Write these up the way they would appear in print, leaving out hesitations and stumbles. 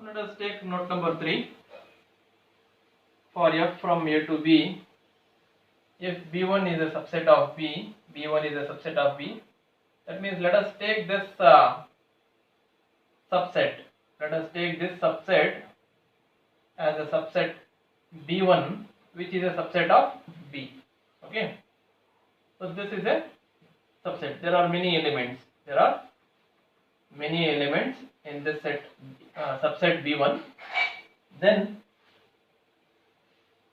Let us take note number 3. For f from A to B, if B1 is a subset of B, B1 is a subset of B, that means let us take this subset. Let us take this subset as a subset B1, which is a subset of B. Okay. So this is a subset. There are many elements. There are many elements in this set, subset B1. Then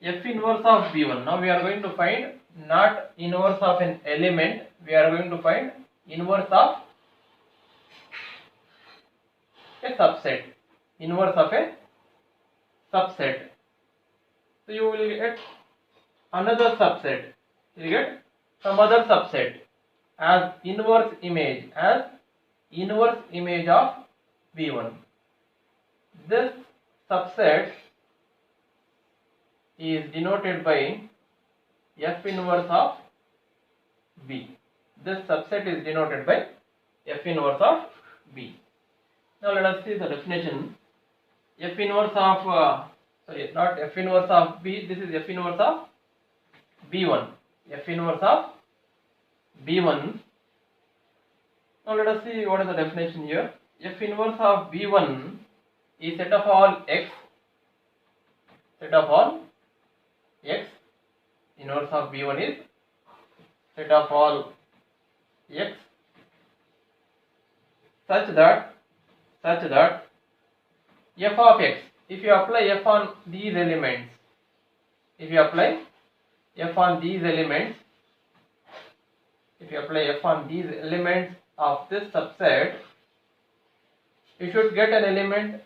F inverse of B1. Now we are going to find not inverse of an element. We are going to find inverse of a subset. Inverse of a subset. So you will get another subset. You get some other subset as inverse image of B1. This subset is denoted by F inverse of B. This subset is denoted by F inverse of B. Now let us see the definition. F inverse of not F inverse of B. This is F inverse of B1. F inverse of B1. Now let us see what is the definition here. F inverse of B1 is set of all x. Set of all x. Inverse of B1 is set of all x such that f of x, if you apply f on these elements, of this subset, you should get an element,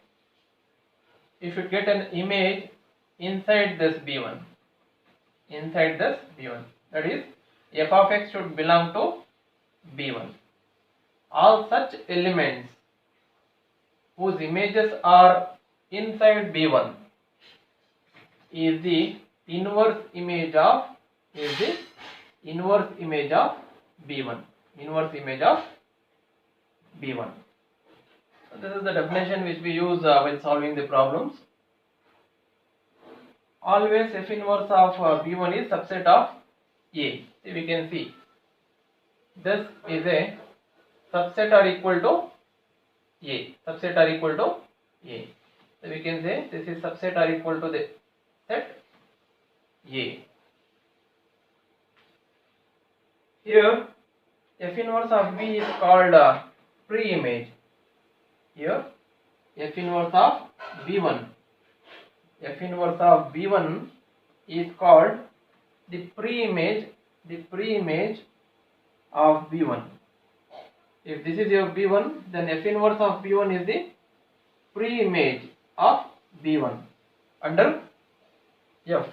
you should get an image inside this B1. That is, f of x should belong to B1. All such elements whose images are inside B1 is the inverse image of B1. So this is the definition which we use when solving the problems. Always F inverse of B1 is subset of A. See, we can see this is a subset or equal to A. So we can say this is subset or equal to the set A. Here F inverse of B is called pre-image. Here F inverse of B1. F inverse of B1 is called the pre-image of B1. If this is your B1, then F inverse of B1 is the pre-image of B1 under F.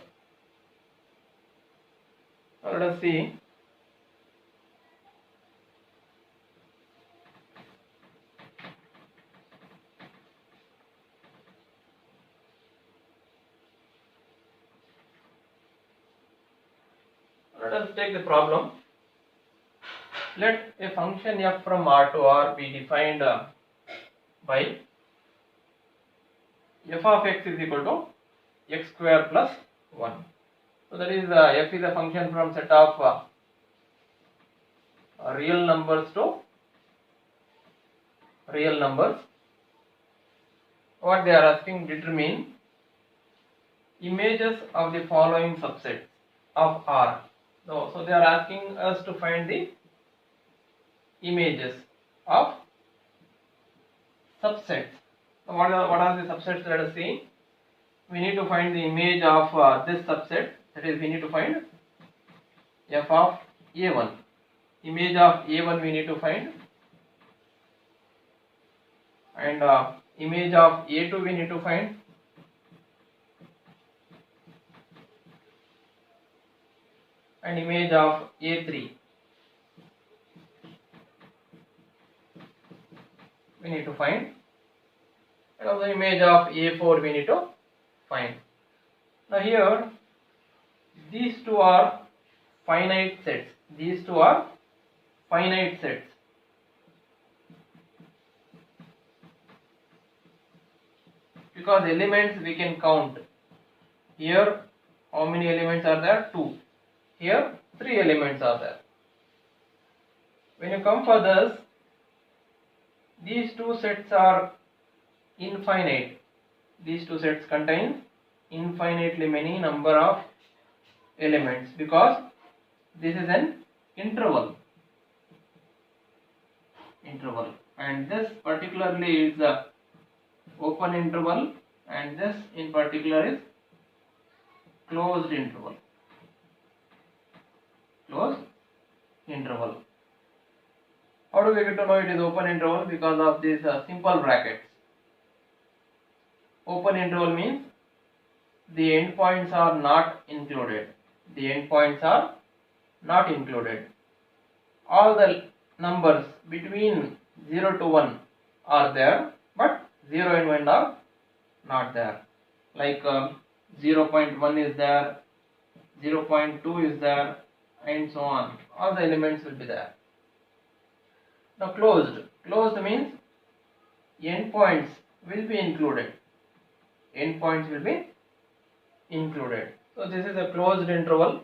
Now let us see. Let us take the problem. Let a function f from R to R be defined by f of x is equal to x square plus 1. So that is f is a function from set of real numbers to real numbers. What they are asking, determine images of the following subsets of R. So they are asking us to find the images of subsets. So what are the subsets? Let us see. We need to find the image of this subset. That is, we need to find f of A1. Image of A1 we need to find, and image of A2 we need to find, and image of A3 we need to find, and also image of A4 we need to find. Now here these two are finite sets. because elements we can count. Here how many elements are there? 2. Here 3 elements are there. When you come for this, these two sets are infinite. These two sets contain infinitely many number of elements because this is an interval, and this particularly is the open interval, and this in particular is closed interval. How do we get to know it is open interval? Because of these simple brackets. Open interval means the endpoints are not included. All the numbers between 0 to 1 are there, but 0 and 1 are not there. Like 0.1 is there, 0.2 is there, and so on. All the elements will be there. Now closed means endpoints will be included. So this is a closed interval.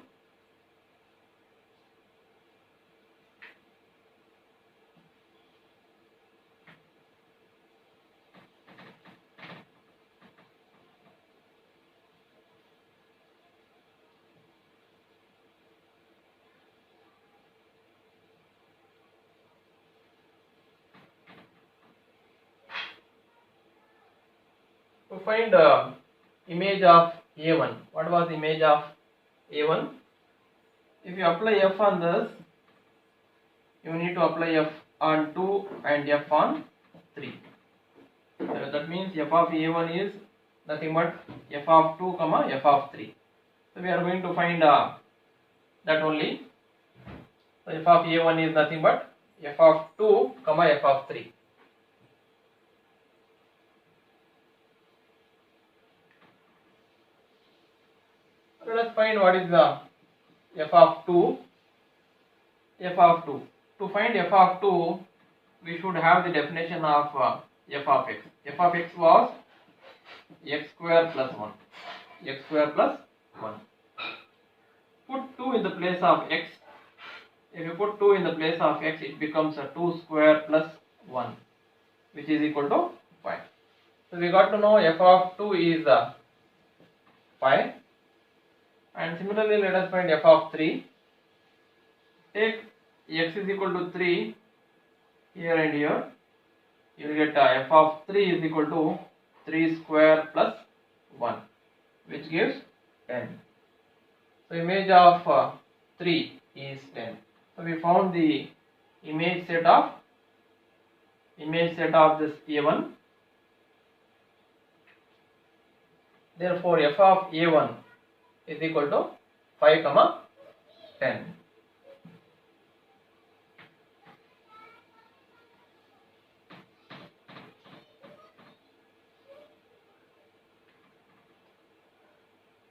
To find image of A1, what was the image of A1? If you apply f on this, you need to apply f on 2 and f on 3. That means f of A1 is nothing but f of 2 comma f of 3. So we are going to find that only. So f of A1 is nothing but f of 2 comma f of 3. Let us find what is the f of 2. To find f of 2, we should have the definition of f of x. F of x was x square plus 1. Put 2 in the place of x. If you put 2 in the place of x, it becomes a 2 square plus 1, which is equal to 5. So we got to know f of 2 is 5. And similarly, let us find f of 3. Take x is equal to 3 here and here. You will get f of 3 is equal to 3 square plus 1, which gives 10. So image of 3 is 10. So we found the image set of this A1. Therefore f of A1 is equal to 5 comma 10.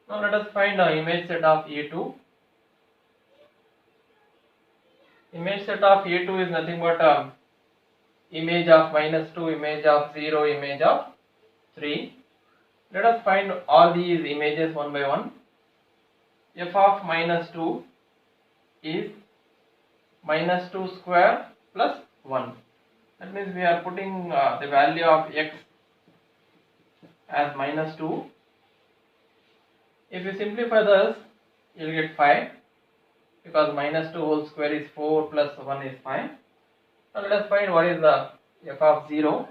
Now let us find the image set of A2. Image set of A2 is nothing but image of -2, image of 0, image of 3. Let us find all these images one by one. F of -2 is -2 square plus 1. That means we are putting the value of x as -2. If you simplify this, you will get 5, because -2 whole square is 4 plus 1 is 5. Now let us find what is the f of 0.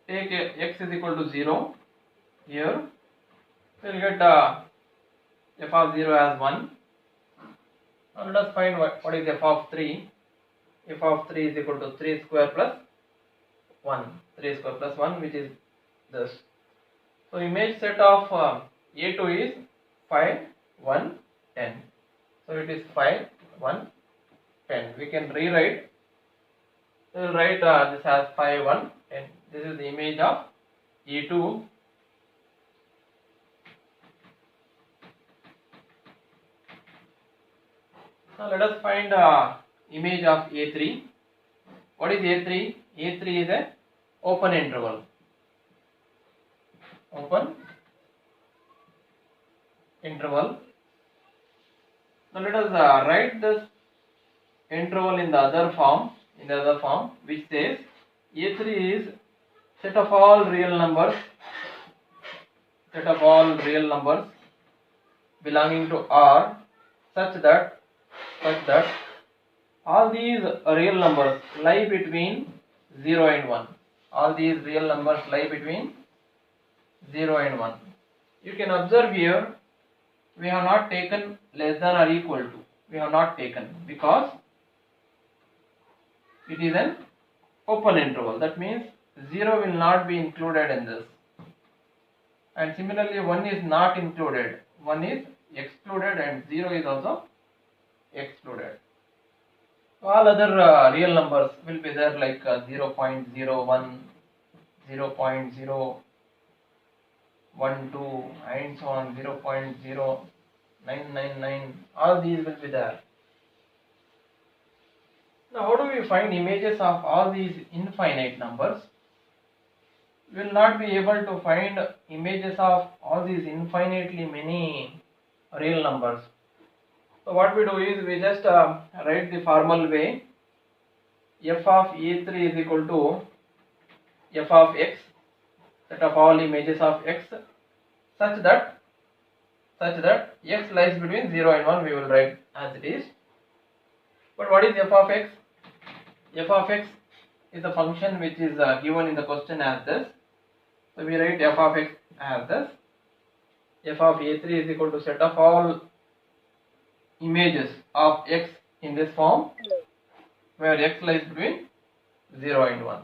Take x is equal to 0 here. We will get f of 0 as 1. Now let us find what is f of 3. F of 3 is equal to 3 square plus 1. 3 square plus 1, which is this. So image set of A2 is 5, 1, 10. So it is 5, 1, 10. We can rewrite. We will write this as 5, 1, 10. This is the image of A2. Now let us find image of A3. What is A3? A3 is a open interval. open interval. Now let us write this interval in the other form, which says A3 is set of all real numbers belonging to R such that all these real numbers lie between 0 and 1. All these real numbers lie between 0 and 1. You can observe here we have not taken less than or equal to. We have not taken because it is an open interval. That means 0 will not be included in this. And similarly 1 is not included. 1 is excluded and 0 is also excluded. All other real numbers will be there like 0.01, 0.012 and so on, 0.0999. All these will be there. Now how do we find images of all these infinite numbers? We will not be able to find images of all these infinitely many real numbers. So what we do is we just write the formal way. F of A3 is equal to f of x, set of all images of x, such that x lies between 0 and 1. We will write as it is. But what is f of x? F of x is a function which is given in the question as this. So we write f of x as this. F of A3 is equal to set of all images of x in this form, where x lies between 0 and 1.